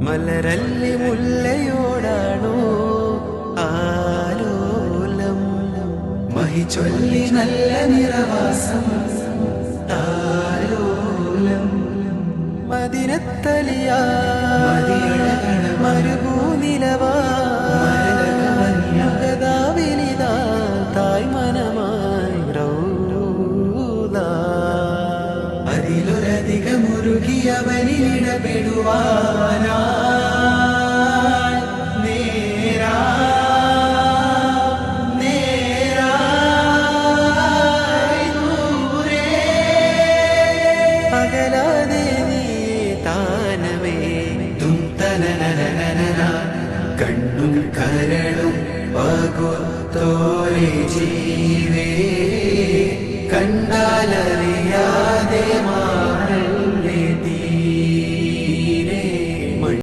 മലരല്ലി മുല്ലയോടാണോ ആലോലം മഹി ചൊല്ലി നല്ല നിറവാസം താലോലം മദിനത്തലിയാ മരുഭൂനിലവാ ഗദാവിലിതാ തായ് മനമായി റൗദ അതിലൊരധികമുരുകിയവനിടപെടുവാനായി നേരായി ദൂരെ അകലാതെ നീ താനമേ തും തനനന